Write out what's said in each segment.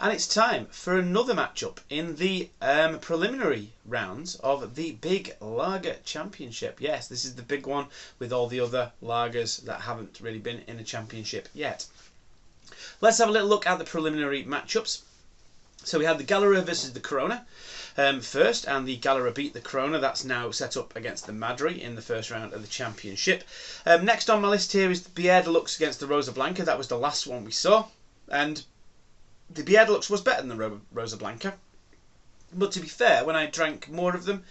And it's time for another matchup in the preliminary rounds of the Big Lager Championship. Yes, this is the big one with all the other lagers that haven't really been in a championship yet. Let's have a little look at the preliminary matchups. So we had the Galera versus the Corona first, and the Galera beat the Corona. That's now set up against the Madri in the first round of the Championship. Next on my list here is the Birra Deluxe against the Rosa Blanca. That was the last one we saw, and the Birra Deluxe was better than the Rosa Blanca. But to be fair, when I drank more of them,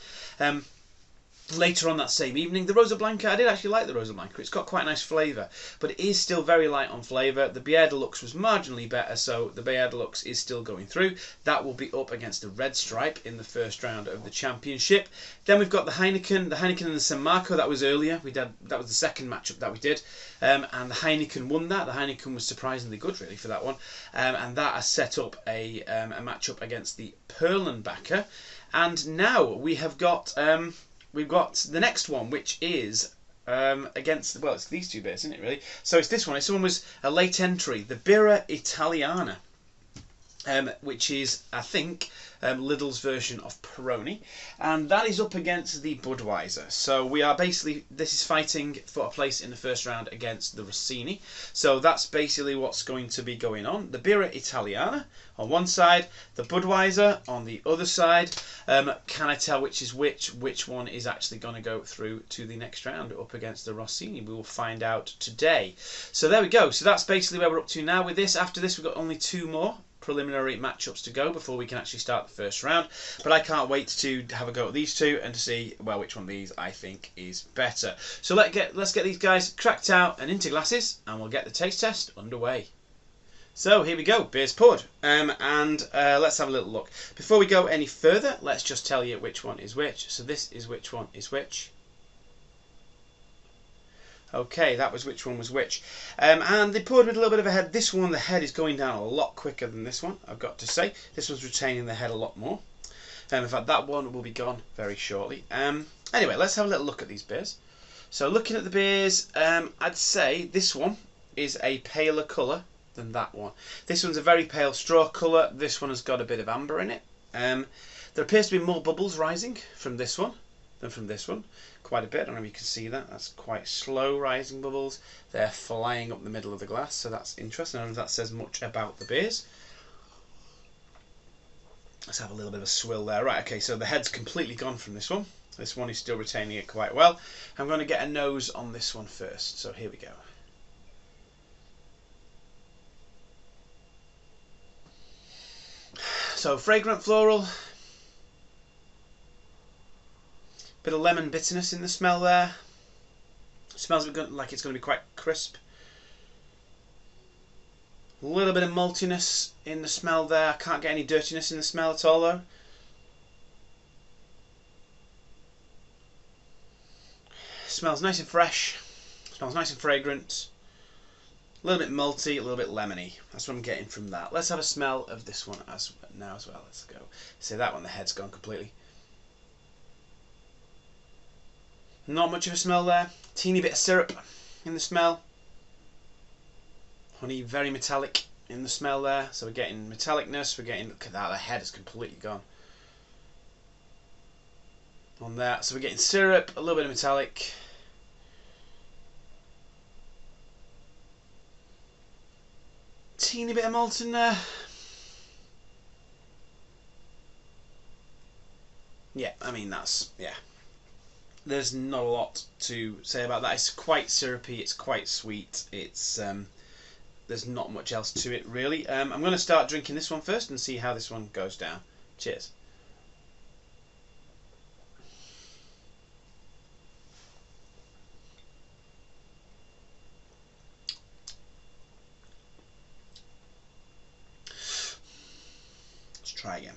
later on that same evening, the Rosa Blanca, I did actually like the Rosa Blanca. It's got quite a nice flavour, but it is still very light on flavour. The Birra Deluxe was marginally better, so the Birra Deluxe is still going through. That will be up against the Red Stripe in the first round of the Championship. Then we've got the Heineken and the San Marco. That was earlier. That was the second matchup that we did, and the Heineken won that. The Heineken was surprisingly good, really, for that one, and that has set up a matchup against the Perlenbacher. And now we have got. We've got the next one, which is against, well, it's these two beers, isn't it, really? So it's this one. This one was a late entry, the Birra Italiana, which is, I think, Lidl's version of Peroni, and that is up against the Budweiser. So we are basically, this is fighting for a place in the first round against the Rossini. So that's basically what's going to be going on. The Birra Italiana on one side, the Budweiser on the other side. Can I tell which is which one is actually going to go through to the next round up against the Rossini? We will find out today. So there we go. So that's basically where we're up to now with this. After this, we've got only two more preliminary matchups to go before we can actually start the first round, but I can't wait to have a go at these two and to see, well, which one of these I think is better. So let's get these guys cracked out and into glasses, and we'll get the taste test underway. So here we go, beers poured, and let's have a little look. Before we go any further, let's just tell you which one is which. So this is which one is which. Okay, that was which one was which. And they poured with a little bit of a head. This one, the head is going down a lot quicker than this one, I've got to say. This one's retaining the head a lot more. In fact, that one will be gone very shortly. Anyway, let's have a little look at these beers. So looking at the beers, I'd say this one is a paler colour than that one. This one's a very pale straw colour. This one has got a bit of amber in it. There appears to be more bubbles rising from this one than from this one. Quite a bit. I don't know if you can see that. That's quite slow rising bubbles. They're flying up the middle of the glass, so that's interesting. I don't know if that says much about the beers. Let's have a little bit of a swill there. Right, okay, so the head's completely gone from this one. This one is still retaining it quite well. I'm going to get a nose on this one first, so here we go. So fragrant floral. Bit of lemon bitterness in the smell there. Smells like it's going to be quite crisp. A little bit of maltiness in the smell there. I can't get any dirtiness in the smell at all though. Smells nice and fresh. Smells nice and fragrant. A little bit malty, a little bit lemony. That's what I'm getting from that. Let's have a smell of this one now as well. Let's go. See that one, the head's gone completely. Not much of a smell there. Teeny bit of syrup in the smell. Honey, very metallic in the smell there. So we're getting metallicness. We're getting, look at that, the head is completely gone on that. So we're getting syrup, a little bit of metallic. Teeny bit of malt in there. Yeah, I mean that's, yeah. There's not a lot to say about that. It's quite syrupy, it's quite sweet, it's there's not much else to it really. I'm going to start drinking this one first and see how this one goes down. Cheers. Let's try again.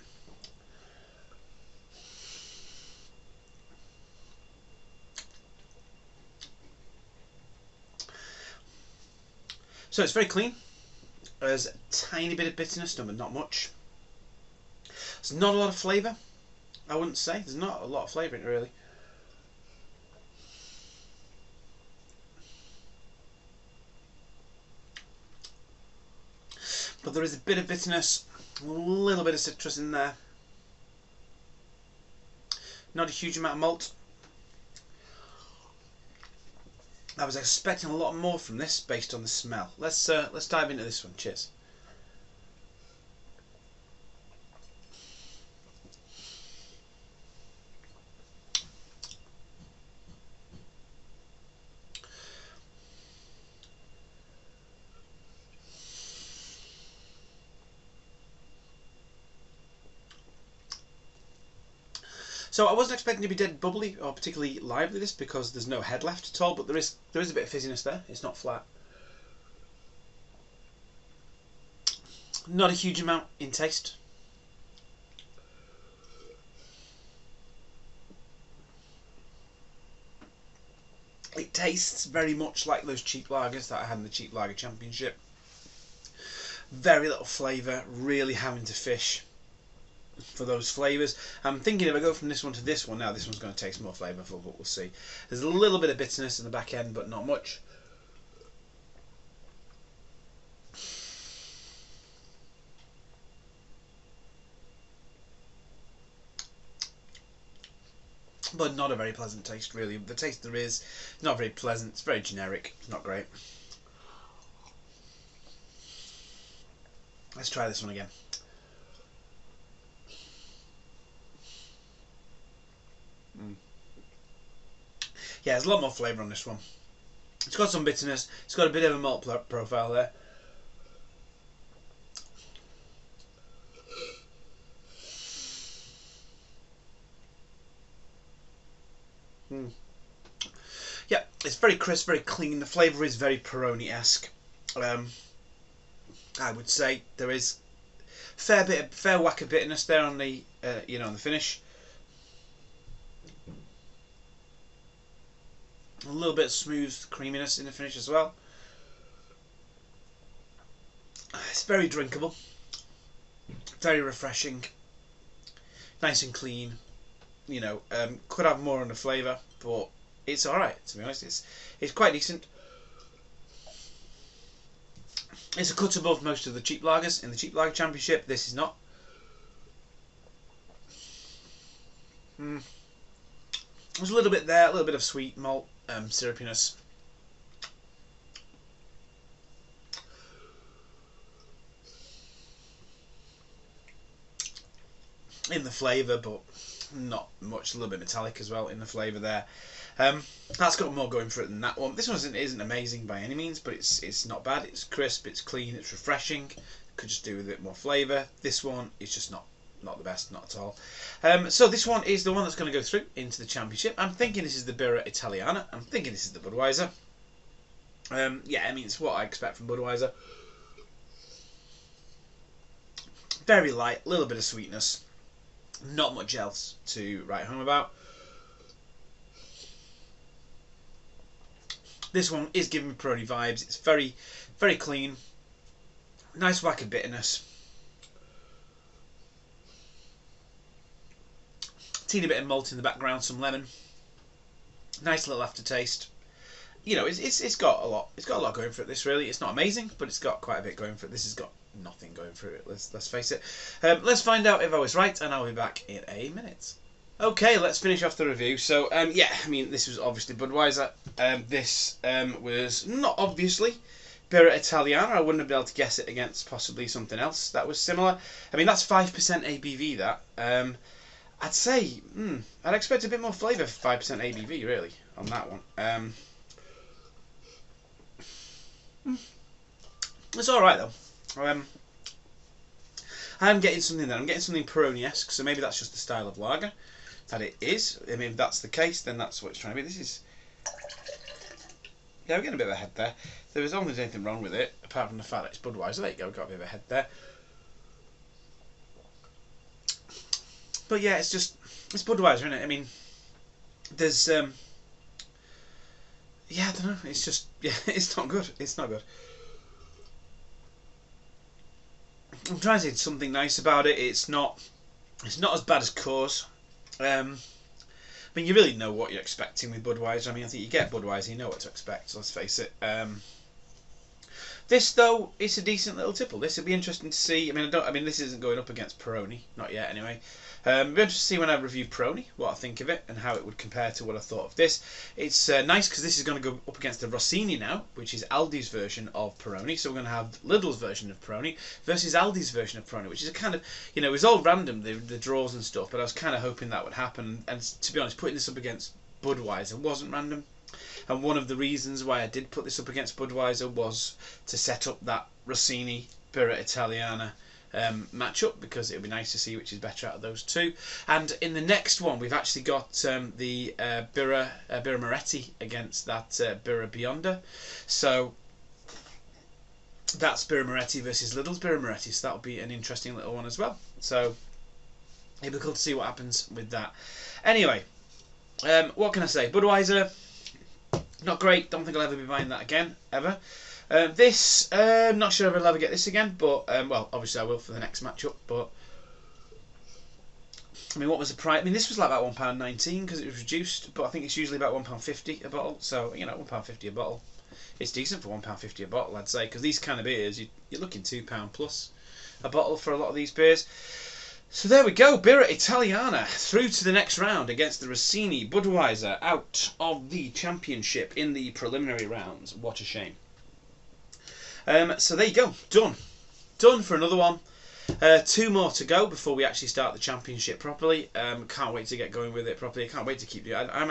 So it's very clean. There's a tiny bit of bitterness, but not much. There's not a lot of flavour, I wouldn't say. There's not a lot of flavour in it, really. but there is a bit of bitterness, a little bit of citrus in there. Not a huge amount of malt. I was expecting a lot more from this based on the smell. Let's dive into this one. Cheers. So I wasn't expecting to be dead bubbly or particularly lively this because there's no head left at all, but there is a bit of fizziness there. It's not flat. Not a huge amount in taste. It tastes very much like those cheap lagers that I had in the Cheap Lager Championship. Very little flavour, really having to fish for those flavours. I'm thinking if I go from this one to this one now, this one's going to taste more flavourful, but we'll see. There's a little bit of bitterness in the back end, but not much. But not a very pleasant taste, really. The taste there is not very pleasant. It's very generic. It's not great. Let's try this one again. Yeah, there's a lot more flavour on this one. It's got some bitterness. It's got a bit of a malt profile there. Yeah, it's very crisp, very clean. The flavour is very Peroni-esque. I would say there is fair whack of bitterness there on the on the finish. A little bit of smooth creaminess in the finish as well. It's very drinkable, very refreshing, nice and clean. Could have more on the flavour, but it's alright, to be honest. It's quite decent. It's a cut above most of the cheap lagers in the Cheap Lager Championship. This is not. There's a little bit there, a little bit of sweet malt, syrupiness. In the flavour, but not much. A little bit metallic as well in the flavour there. That's got more going for it than that one. This one isn't amazing by any means, but it's not bad. It's crisp, it's clean, it's refreshing. Could just do with a bit more flavour. This one is just not the best, not at all. So this one is the one that's going to go through into the championship. I'm thinking this is the Birra Italiana. I'm thinking this is the Budweiser. Yeah, I mean, it's what I expect from Budweiser. Very light, a little bit of sweetness. Not much else to write home about. This one is giving me Peroni vibes. It's very, very clean. Nice whack of bitterness. Teeny bit of malt in the background, some lemon. Nice little aftertaste. It's got a lot. It's got a lot going for it. This really, it's not amazing, but it's got quite a bit going for it. This has got nothing going for it. Let's face it. Let's find out if I was right, and I'll be back in a minute. Okay, let's finish off the review. So, yeah, I mean, this was obviously Budweiser. This was not obviously Birra Italiana. I wouldn't have been able to guess it against possibly something else that was similar. I mean, that's 5% ABV, that. I'd say, I'd expect a bit more flavour for 5% ABV, really, on that one. It's alright, though. I'm getting something there. I'm getting something Peroni-esque, so maybe that's just the style of lager that it is. I mean, if that's the case, then that's what it's trying to be. This is... Yeah, we're getting a bit of a head there. There was only anything wrong with it, apart from the fact that it's Budweiser. There you go, got a bit of a head there. But yeah, it's Budweiser, isn't it? I mean, there's... yeah, I don't know. It's just... Yeah, it's not good. It's not good. I'm trying to say something nice about it. It's not as bad as Coors. I mean, you really know what you're expecting with Budweiser. I mean, I think you get Budweiser, you know what to expect. So let's face it. This though, it's a decent little tipple. This will be interesting to see. I mean, this isn't going up against Peroni, not yet anyway. It'll be interesting to see when I review Peroni what I think of it and how it would compare to what I thought of this. It's nice because this is going to go up against the Rossini now, which is Aldi's version of Peroni. So we're going to have Lidl's version of Peroni versus Aldi's version of Peroni, which is a kind of, you know, it was all random, the draws and stuff, but I was kind of hoping that would happen. And to be honest, putting this up against Budweiser wasn't random. And one of the reasons why I did put this up against Budweiser was to set up that Rossini Birra Italiana matchup, because it would be nice to see which is better out of those two. And in the next one, we've actually got the Birra Moretti against that Birra Bionda. So that's Birra Moretti versus Lidl's Birra Moretti. So that'll be an interesting little one as well. So it'll be cool to see what happens with that. Anyway, what can I say? Budweiser, not great. Don't think I'll ever be buying that again, ever. This, not sure if I'll ever get this again, but, well, obviously I will for the next matchup, but, I mean, what was the price? I mean, this was like about £1.19 because it was reduced, but I think it's usually about £1.50 a bottle, so, you know, £1.50 a bottle. It's decent for £1.50 a bottle, I'd say, because these kind of beers, you're looking £2 plus a bottle for a lot of these beers. So there we go, Birra Italiana through to the next round against the Rossini Budweiser, out of the championship in the preliminary rounds. What a shame. So there you go, done for another one. 2 more to go before we actually start the championship properly. Can't wait to get going with it properly. I can't wait to keep doing it. I am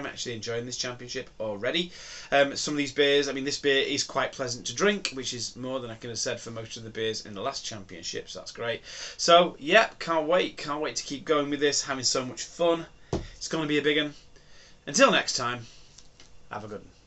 actually enjoying this championship already. Some of these beers, I mean, this beer is quite pleasant to drink, which is more than I can have said for most of the beers in the last championship, so that's great. So yeah, can't wait to keep going with this, having so much fun. It's going to be a big one. Until next time, have a good one.